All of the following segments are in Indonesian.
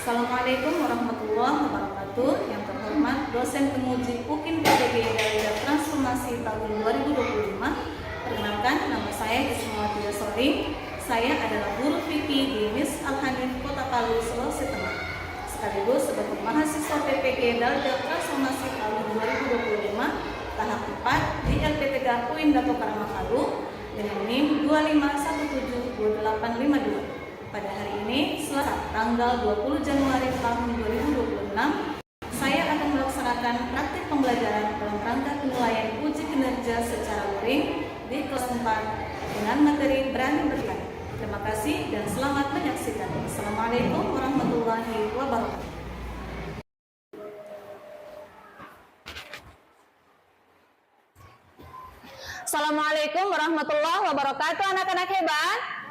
Assalamualaikum warahmatullahi wabarakatuh. Yang terhormat dosen penguji UKIN PTG Daerah Transformasi tahun 2025. Perkenalkan, nama saya Ismawati Yasori. Saya adalah guru fikih di MIS Al-Hanif Kota Palu, Sulawesi Tengah. Sekaligus sebagai mahasiswa PPG Daerah Transformasi tahun 2025 tahap 4 di LP3 UIN Dato Karama Palu dengan NIM 25172852. Pada hari ini, Selasa, tanggal 20 Januari tahun 2026, saya akan melaksanakan praktik pembelajaran dalam rangka penilaian uji kinerja secara luring di kelas 4 dengan materi berani bertanya. Terima kasih dan selamat menyaksikan. Assalamualaikum warahmatullahi wabarakatuh. Assalamualaikum warahmatullahi wabarakatuh, anak-anak hebat.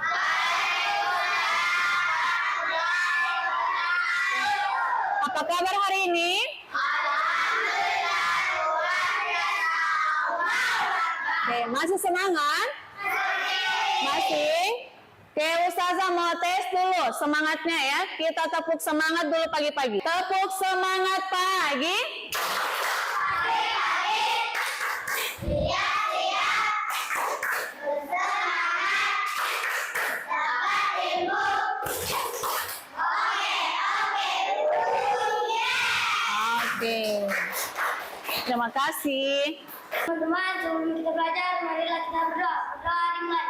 Apa kabar hari ini? Oke, masih semangat? Masih? Oke, Ustazah mau tes dulu semangatnya ya. Kita tepuk semangat dulu pagi-pagi. Tepuk semangat pagi. Oke, terima kasih. Teman-teman, sebelum kita belajar, marilah kita berdoa. Berdoa dimulai.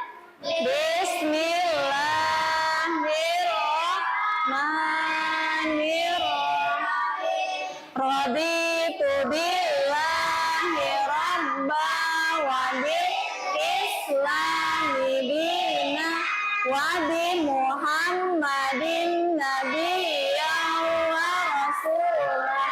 Bismillahirrahmanirrahim. Raditu billahi rabba wa bil islami dina wa bi Muhammadin nabiyya wa rasulah.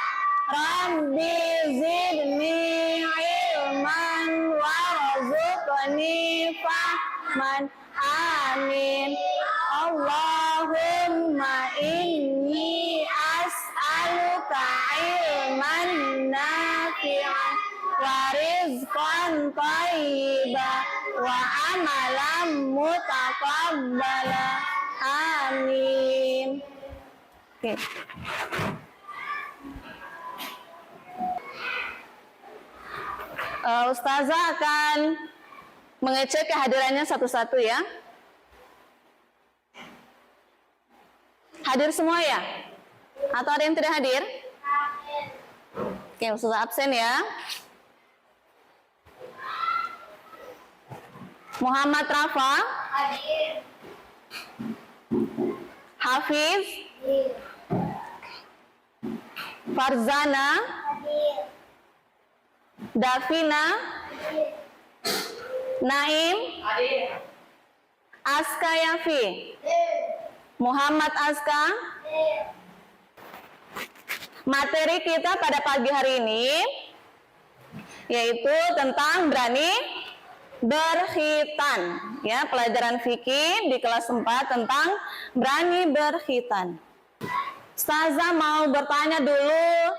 Rabbi zidni ilman warzuqni fahman. Amin. Allahumma inni as'aluka ilman nafi'an wa rizqan thayyiban wa amalan mutaqabbala. Amin. Oke. Ustazah akan mengecek kehadirannya satu-satu ya. Hadir semua ya? Atau ada yang tidak hadir? Oke, Ustazah absen ya. Muhammad Rafa, Hafiz, Farzana, Davina, Naim, Aska Yafi, Muhammad Aska. Materi kita pada pagi hari ini yaitu tentang berani berkhitan ya, pelajaran fikih di kelas 4 tentang berani berkhitan. Ustazah mau bertanya dulu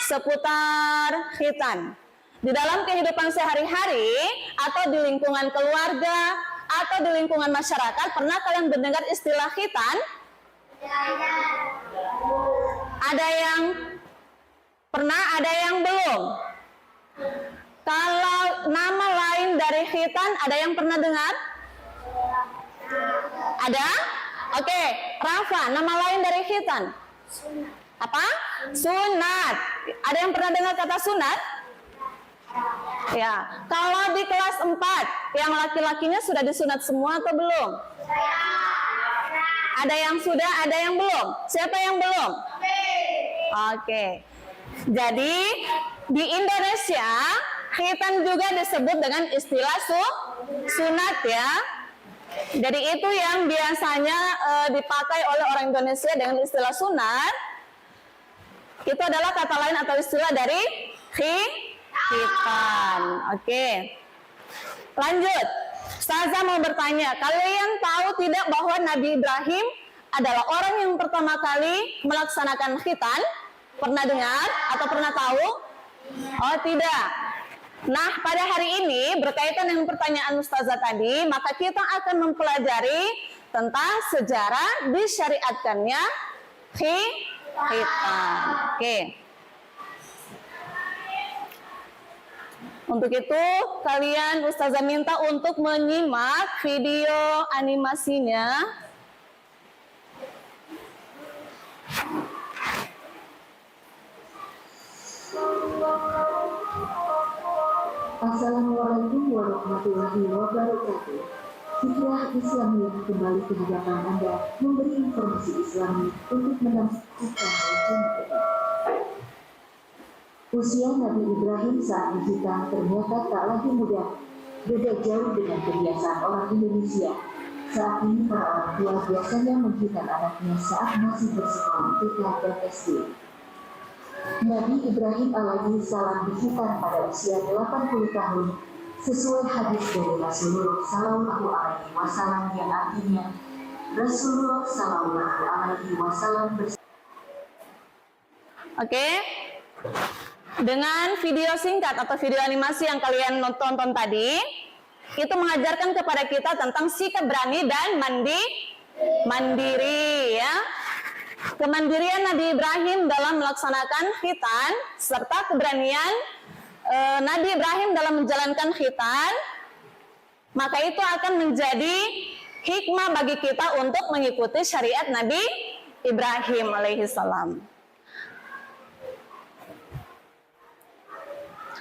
seputar khitan. Di dalam kehidupan sehari-hari atau di lingkungan keluarga atau di lingkungan masyarakat, pernah kalian mendengar istilah khitan? Ada yang pernah, ada yang belum. Kalau nama lain dari khitan, ada yang pernah dengar? Ada? Oke, Rafa, nama lain dari khitan? Apa? Sunat. Ada yang pernah dengar kata sunat? Ya, kalau di kelas 4 yang laki-lakinya sudah disunat semua atau belum? Ada yang sudah, ada yang belum. Siapa yang belum? Oke. Jadi di Indonesia khitan juga disebut dengan istilah sunat ya. Jadi itu yang biasanya dipakai oleh orang Indonesia dengan istilah sunat. Itu adalah kata lain atau istilah dari khitan. Oke. Lanjut. Ustazah mau bertanya, kalian tahu tidak bahwa Nabi Ibrahim adalah orang yang pertama kali melaksanakan khitan? Pernah dengar atau pernah tahu? Oh tidak. Nah, pada hari ini berkaitan dengan pertanyaan Ustazah tadi, maka kita akan mempelajari tentang sejarah disyariatkannya khitan. Oke. Untuk itu, kalian Ustazah minta untuk menyimak video animasinya. Assalamualaikum warahmatullahi wabarakatuh. Fikrah Islami kembali ke hadapan Anda memberi informasi Islami untuk menambahkan kita. Usia Nabi Ibrahim saat dihitan ternyata tak lagi muda. Beda jauh dengan kebiasaan orang Indonesia. Saat ini para orang tua biasanya menghitan anaknya saat masih bersekolah TK dan SD. Nabi Ibrahim alaihi salam dihitan pada usia 80 tahun sesuai hadis dari Rasulullah Sallallahu Alaihi Wasallam yang artinya Rasulullah Sallallahu Alaihi Wasallam Oke. Dengan video singkat atau video animasi yang kalian tonton tadi, itu mengajarkan kepada kita tentang sikap berani dan mandiri ya. Kemandirian Nabi Ibrahim dalam melaksanakan khitan serta keberanian Nabi Ibrahim dalam menjalankan khitan, maka itu akan menjadi hikmah bagi kita untuk mengikuti syariat Nabi Ibrahim alaihi salam.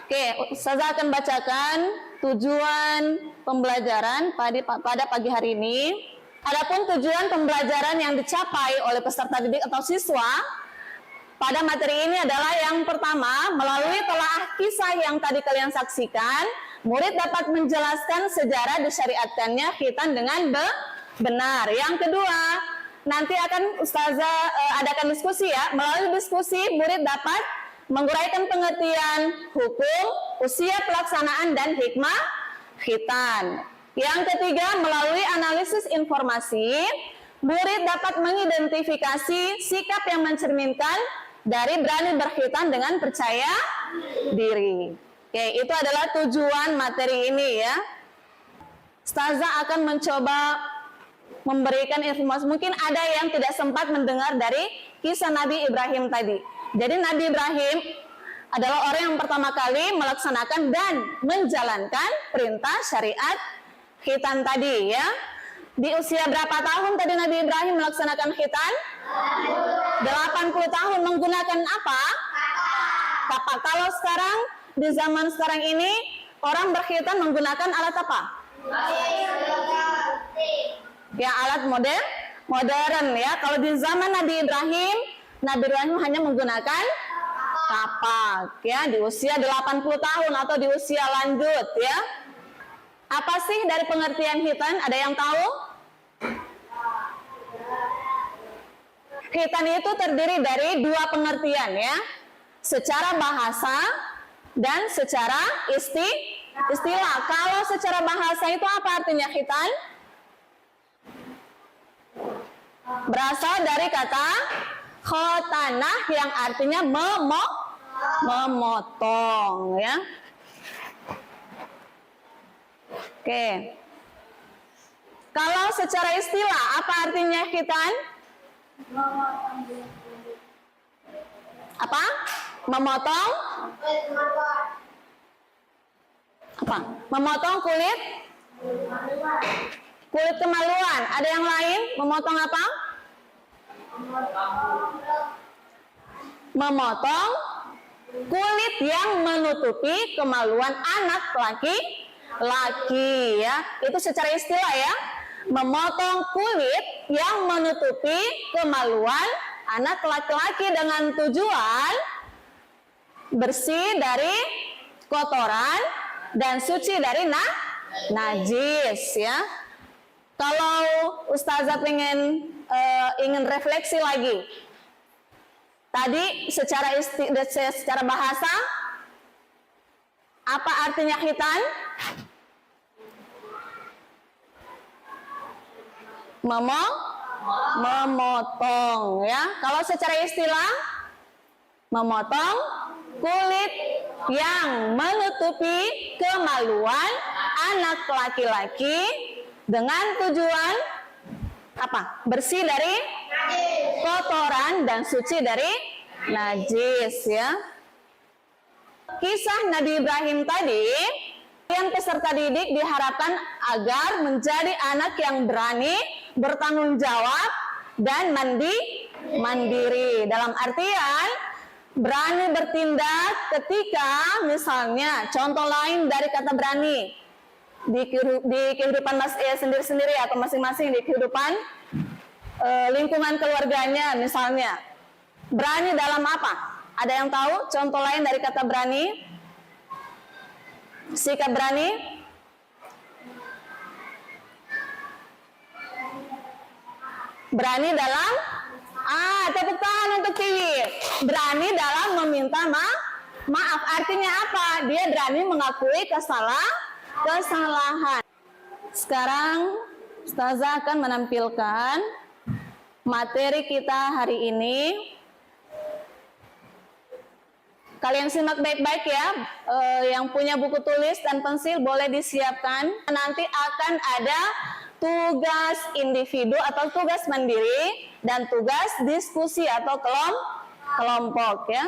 Oke, Ustazah akan bacakan tujuan pembelajaran pada pagi hari ini. Adapun tujuan pembelajaran yang dicapai oleh peserta didik atau siswa pada materi ini adalah yang pertama, melalui telaah kisah yang tadi kalian saksikan, murid dapat menjelaskan sejarah disyariatkannya khitan dengan benar. Yang kedua, nanti akan Ustazah adakan diskusi ya. Melalui diskusi, murid dapat menguraikan pengertian hukum, usia pelaksanaan, dan hikmah khitan. Yang ketiga, melalui analisis informasi, murid dapat mengidentifikasi sikap yang mencerminkan dari berani berkhitan dengan percaya diri. Oke, itu adalah tujuan materi ini ya. Ustazah akan mencoba memberikan informasi. Mungkin ada yang tidak sempat mendengar dari kisah Nabi Ibrahim tadi. Jadi Nabi Ibrahim adalah orang yang pertama kali melaksanakan dan menjalankan perintah syariat khitan tadi ya. Di usia berapa tahun tadi Nabi Ibrahim melaksanakan khitan? 80 tahun. Menggunakan apa? Kapak. Kalau sekarang, di zaman sekarang ini, orang berkhitan menggunakan alat apa? Ya, alat modern ya. Kalau di zaman Nabi Ibrahim hanya menggunakan kapak ya, di usia 80 tahun atau di usia lanjut ya. Apa sih dari pengertian khitan? Ada yang tahu? Khitan itu terdiri dari dua pengertian ya, secara bahasa dan secara istilah. Kalau secara bahasa itu apa artinya khitan? Berasal dari kata khotanah yang artinya memotong ya. Oke. Kalau secara istilah apa artinya khitan? Apa? Memotong? Apa? Memotong kulit? Kulit kemaluan. Ada yang lain? Memotong apa? Memotong kulit yang menutupi kemaluan anak laki-laki ya. Itu secara istilah ya. Memotong kulit yang menutupi kemaluan anak laki-laki dengan tujuan bersih dari kotoran dan suci dari najis ya. Kalau Ustazah ingin refleksi lagi, tadi secara bahasa apa artinya khitan? Memotong ya. Kalau secara istilah, memotong kulit yang menutupi kemaluan anak laki-laki dengan tujuan apa? Bersih dari kotoran dan suci dari najis ya. Kisah Nabi Ibrahim tadi, yang peserta didik diharapkan agar menjadi anak yang berani, bertanggung jawab, dan mandiri. Dalam artian, berani bertindak ketika misalnya, contoh lain dari kata berani, di kehidupan sendiri-sendiri atau masing-masing di kehidupan lingkungan keluarganya misalnya. Berani dalam apa? Ada yang tahu contoh lain dari kata berani? Sikap berani? Berani dalam tepuk tangan untuk Tiwi. Berani dalam meminta maaf. Artinya apa? Dia berani mengakui kesalahan. Sekarang Ustazah akan menampilkan materi kita hari ini. Kalian simak baik-baik ya, yang punya buku tulis dan pensil boleh disiapkan. Nanti akan ada tugas individu atau tugas mandiri dan tugas diskusi atau kelompok ya.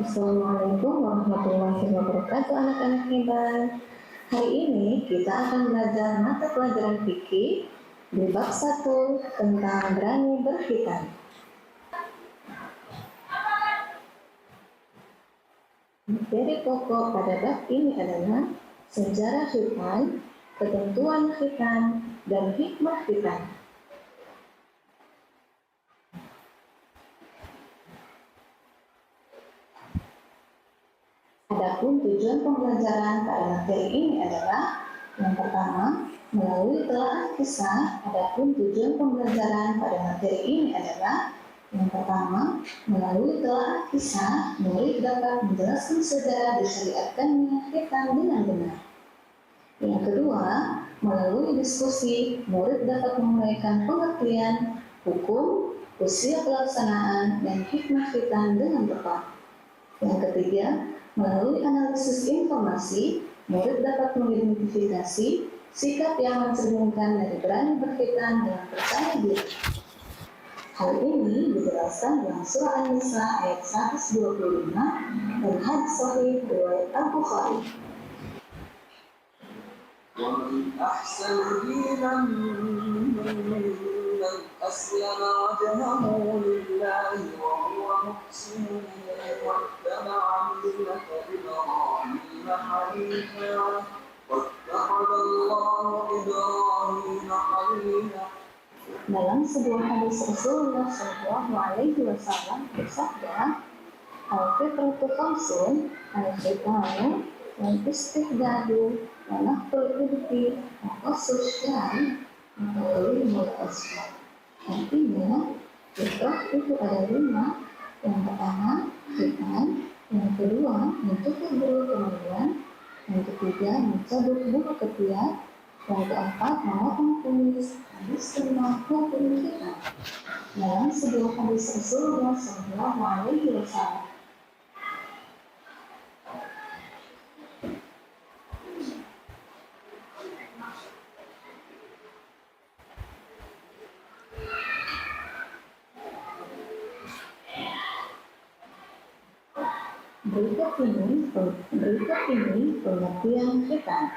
Assalamualaikum warahmatullahi wabarakatuh anak-anak hebat. Hari ini kita akan belajar mata pelajaran fikih di bab 1 tentang berani berkhitan. Materi pokok pada bab ini adalah sejarah khitan, ketentuan khitan, dan hikmah khitan. Adapun tujuan pembelajaran pada materi ini adalah yang pertama, melalui telaah kisah. Adapun tujuan pembelajaran pada materi ini adalah yang pertama, melalui telaah kisah, murid dapat menjelaskan sejarah disyariatkannya khitan dengan benar. Yang kedua, melalui diskusi, murid dapat menguraikan pengertian, hukum, usia pelaksanaan, dan hikmah khitan dengan tepat. Yang ketiga, melalui analisis informasi, murid dapat mengidentifikasi sikap yang mencerminkan dari berani berkhitan dengan percaya diri. Hal ini dijelaskan dalam surah An-Nisa ayat 125 dan hadis sahih riwayat Al-Bukhari. وَمَنْ أَحْسَنُ دِينًا مِّمَّنْ أَسْلَمَ وَجْهَهُ لِلَّهِ وَهُوَ مُحْسِنٌ وَاتَّبَعَ مِلَّةَ إِبْرَاهِيمَ حَنِيفًا وَاتَّخَذَ اللَّهُ إِبْرَاهِيمَ خَلِيلًا. Dalam sebuah hadis Rasulullah SAW bersabda, "Al-fitratu khamsun, al-khitanu, wal-istihdadu, wa naqtul ibti, wa qasus syari, wa qalimul asfar." Artinya, fitrah itu ada 5. Yang pertama, khitan. Yang kedua, mencukur bulu kemaluan. Yang ketiga, mencabut bulu ketiak. Yang keempat, memotong kumis. Hadis kelima, hukum khitan. Dalam sebuah hadis Rasulullah SAW, berikut ini pengertian khitan.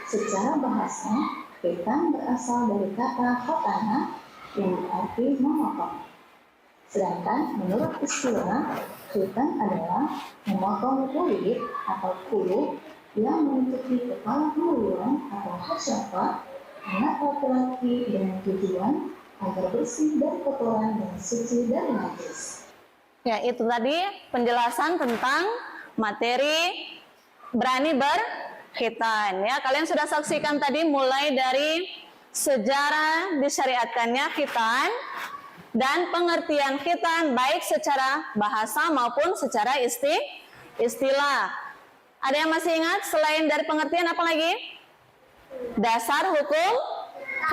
Secara bahasa, khitan berasal dari kata khatana yang berarti memotong. Sedangkan menurut istilah, khitan adalah memotong kulit atau kulit yang menutupi kepala kemaluan atau hasyafah anak laki-laki dengan tujuan agar bersih dari kotoran dan suci dari najis. Ya, itu tadi penjelasan tentang materi berani berkhitan. Ya, kalian sudah saksikan tadi mulai dari sejarah disyariatkannya khitan dan pengertian khitan baik secara bahasa maupun secara istilah. Ada yang masih ingat selain dari pengertian apa lagi? Dasar hukum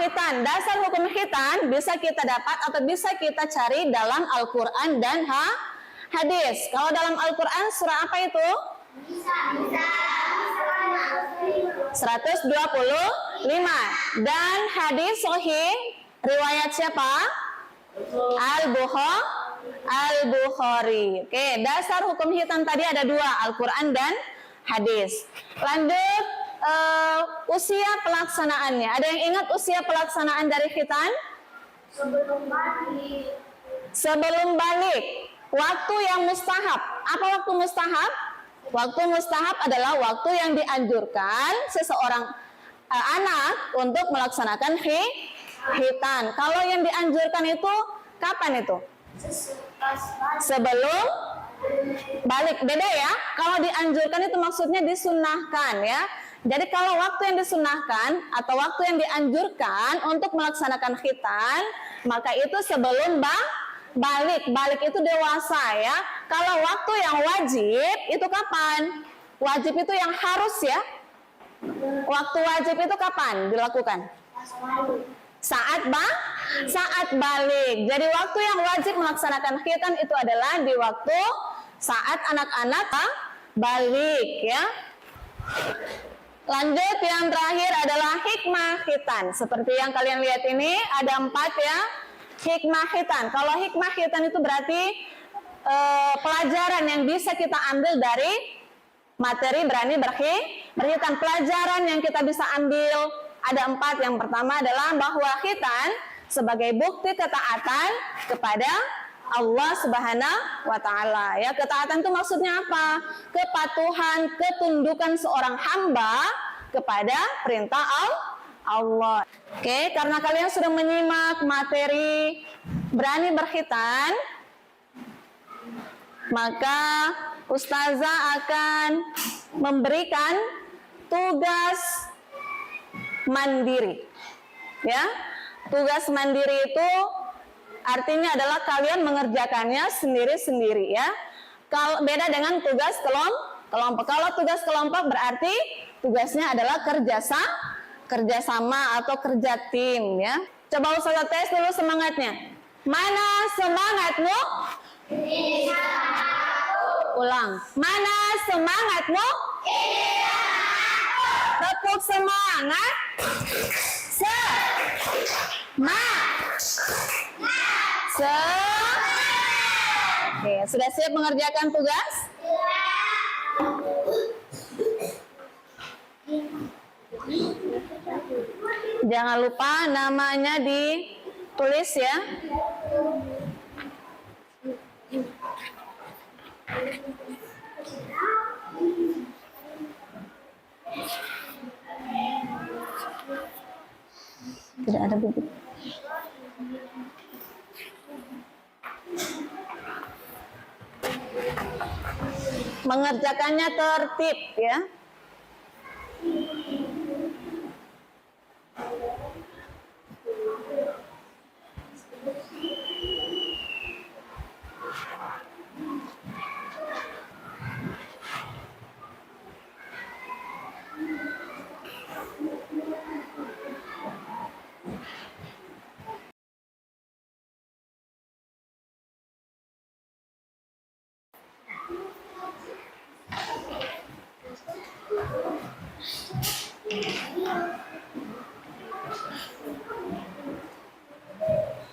khitan. Dasar hukum khitan bisa kita dapat atau bisa kita cari dalam Al-Quran dan hadis. Kalau dalam Al-Quran surah apa itu? 125. Dan hadis sahih riwayat siapa? Al-Bukhari. Oke, dasar hukum khitan tadi ada dua, Al-Quran dan hadis. Lanjut, usia pelaksanaannya. Ada yang ingat usia pelaksanaan dari khitan? Sebelum balik. Waktu yang mustahab. Apa waktu mustahab? Waktu mustahab adalah waktu yang dianjurkan seseorang anak untuk melaksanakan khitan. Kalau yang dianjurkan itu kapan itu? Sebelum balik. Beda ya. Kalau dianjurkan itu maksudnya disunnahkan ya. Jadi kalau waktu yang disunnahkan atau waktu yang dianjurkan untuk melaksanakan khitan, maka itu sebelum balik. Balik itu dewasa ya. Kalau waktu yang wajib itu kapan? Wajib itu yang harus ya. Waktu wajib itu kapan dilakukan? Saat balik. Jadi waktu yang wajib melaksanakan khitan itu adalah di waktu saat anak-anak balik ya. Lanjut, yang terakhir adalah hikmah khitan. Seperti yang kalian lihat ini ada 4 ya. Hikmah khitan. Kalau hikmah khitan itu berarti pelajaran yang bisa kita ambil dari materi berani berkhitan. Pelajaran yang kita bisa ambil ada 4. Yang pertama adalah bahwa khitan sebagai bukti ketaatan kepada Allah Subhanahu wa Ta'ala. Ya, ketaatan itu maksudnya apa? Kepatuhan, ketundukan seorang hamba kepada perintah Allah. Oke, karena kalian sudah menyimak materi berani berkhitan, maka Ustazah akan memberikan tugas mandiri. Ya, tugas mandiri itu artinya adalah kalian mengerjakannya sendiri-sendiri ya. Kalau beda dengan tugas kelompok. Kalau tugas kelompok berarti tugasnya adalah kerjasama atau kerja tim ya. Coba Ustazah tes dulu semangatnya. Mana semangatmu? Ini semangatku. Ulang. Mana semangatmu? Ini semangatku. Tepuk semangat. Oke, sudah siap mengerjakan tugas? Jangan lupa namanya ditulis ya. Tidak ada bibit. Mengerjakannya tertib ya.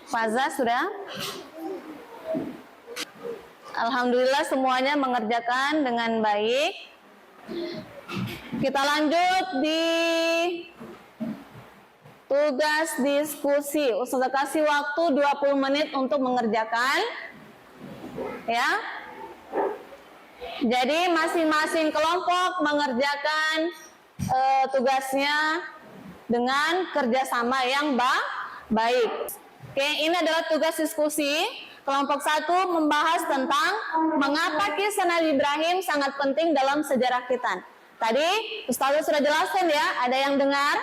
Faza sudah? Alhamdulillah semuanya mengerjakan dengan baik. Kita lanjut di tugas diskusi. Ustazah kasih waktu 20 menit untuk mengerjakan. Ya. Jadi masing-masing kelompok mengerjakan tugasnya dengan kerjasama yang baik. Oke, ini adalah tugas diskusi. Kelompok 1 membahas tentang mengapa kisah Nabi Ibrahim sangat penting dalam sejarah khitan. Tadi Ustazah sudah jelaskan ya, ada yang dengar?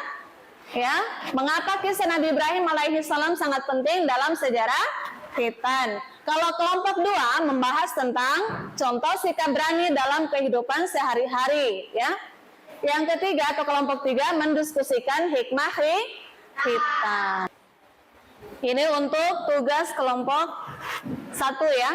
Ya, mengapa kisah Nabi Ibrahim alaihi salam sangat penting dalam sejarah khitan. Kalau kelompok 2 membahas tentang contoh sikap berani dalam kehidupan sehari-hari ya. Yang ketiga atau kelompok 3 mendiskusikan hikmah khitan. Ini untuk tugas kelompok 1 ya.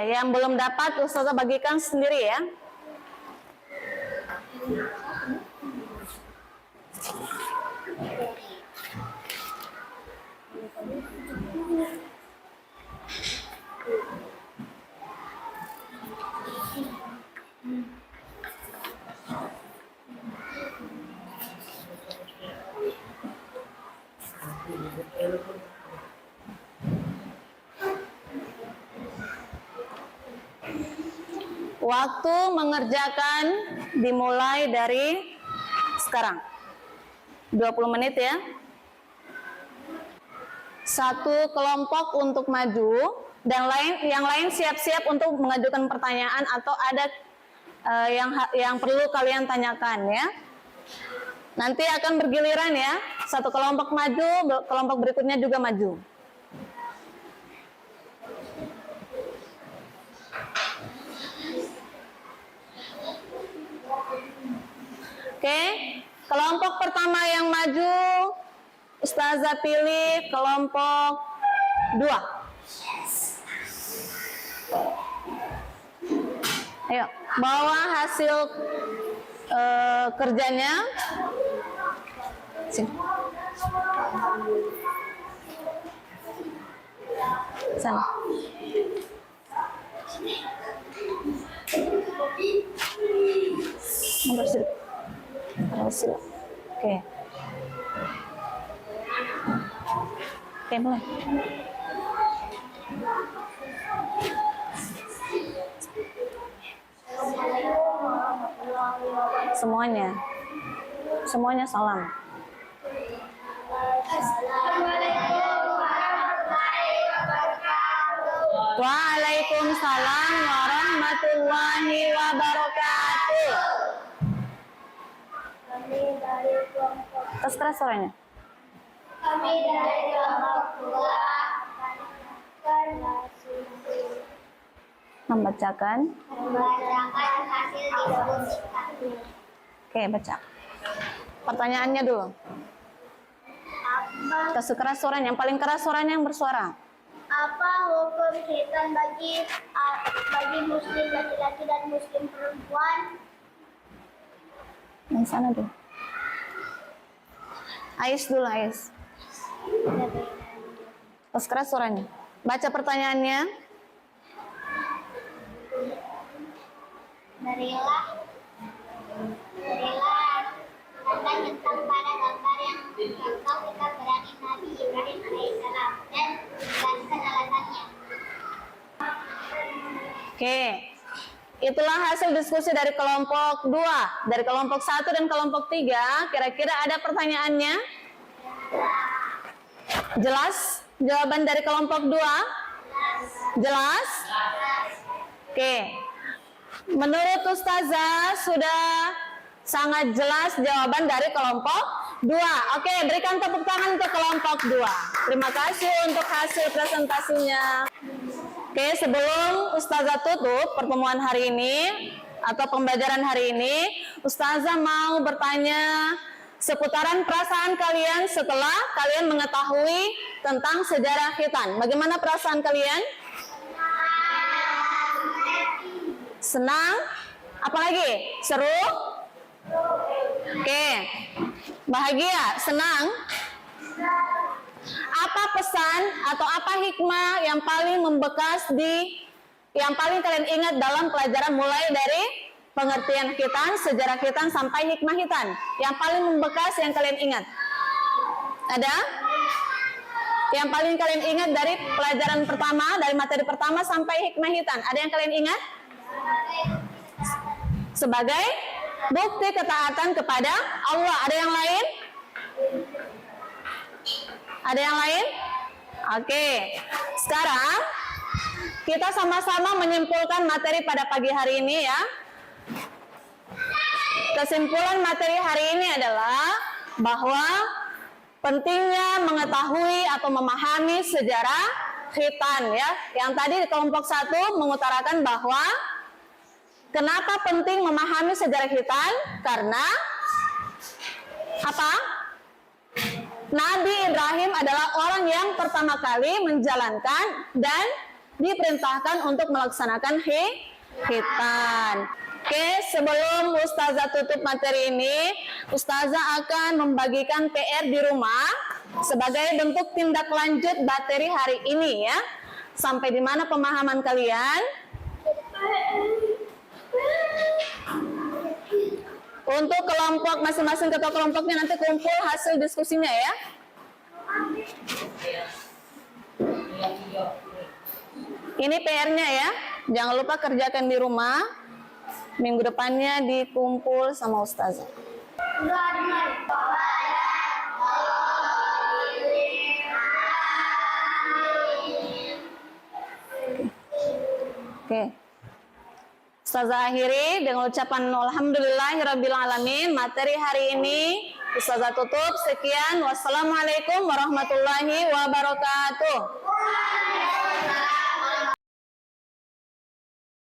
yang belum dapat Ustazah bagikan sendiri ya. Waktu mengerjakan dimulai dari sekarang. 20 menit ya. Satu kelompok untuk maju dan yang lain siap-siap untuk mengajukan pertanyaan atau ada yang perlu kalian tanyakan ya. Nanti akan bergiliran ya. Satu kelompok maju, kelompok berikutnya juga maju. Oke, kelompok pertama yang maju, Ustazah pilih kelompok 2. Ayo, bawa hasil kerjanya. Sini. Sana. Mundur sedikit. Hasil. Oke. Oke, mulai. Semuanya salam. Waalaikumsalam warahmatullahi wabarakatuh. Keras suaranya. Kami dari kelompok 2 Membacakan hasil diskusi. Oke, baca. Pertanyaannya dulu. Keras suaranya, yang paling keras suaranya yang bersuara. Apa hukum khitan bagi muslim laki-laki dan muslim perempuan? Yang sana dulu. Ais dulu, Ais. Keras suaranya. Baca pertanyaannya. Berilah tanda tentang pada gambar yang engkau kita berani Nabi Ibrahim alaihissalam dan jelaskan alasannya. Oke. Itulah hasil diskusi dari kelompok 2, dari kelompok 1 dan kelompok 3. Kira-kira ada pertanyaannya? Jelas? Jawaban dari kelompok 2? Jelas? Oke. Menurut Ustazah sudah sangat jelas jawaban dari kelompok 2. Oke, berikan tepuk tangan untuk kelompok 2. Terima kasih untuk hasil presentasinya. Oke, sebelum Ustazah tutup pertemuan hari ini atau pembelajaran hari ini, Ustazah mau bertanya seputaran perasaan kalian setelah kalian mengetahui tentang sejarah khitan. Bagaimana perasaan kalian? Senang? Apalagi? Seru? Oke. Bahagia? Senang? Apa pesan atau apa hikmah yang paling membekas yang paling kalian ingat dalam pelajaran mulai dari pengertian khitan, sejarah khitan sampai hikmah khitan? Yang paling membekas yang kalian ingat? Ada? Yang paling kalian ingat dari pelajaran pertama, dari materi pertama sampai hikmah khitan? Ada yang kalian ingat? Sebagai bukti ketaatan kepada Allah. Ada yang lain? Ada yang lain? Oke. Sekarang kita sama-sama menyimpulkan materi pada pagi hari ini ya. Kesimpulan materi hari ini adalah bahwa pentingnya mengetahui atau memahami sejarah khitan ya. Yang tadi di kelompok 1 mengutarakan bahwa kenapa penting memahami sejarah khitan? Karena apa? Nabi Ibrahim adalah orang yang pertama kali menjalankan dan diperintahkan untuk melaksanakan khitan. Oke, sebelum Ustazah tutup materi ini, Ustazah akan membagikan PR di rumah sebagai bentuk tindak lanjut materi hari ini ya. Sampai di mana pemahaman kalian? Untuk kelompok masing-masing ketua kelompoknya nanti kumpul hasil diskusinya ya. Ini PR-nya ya. Jangan lupa kerjakan di rumah. Minggu depannya dikumpul sama Ustazah. Oke. Ustazah akhiri dengan ucapan alhamdulillahirabbil alamin. Materi hari ini Ustazah tutup. Sekian. Wassalamualaikum warahmatullahi wabarakatuh.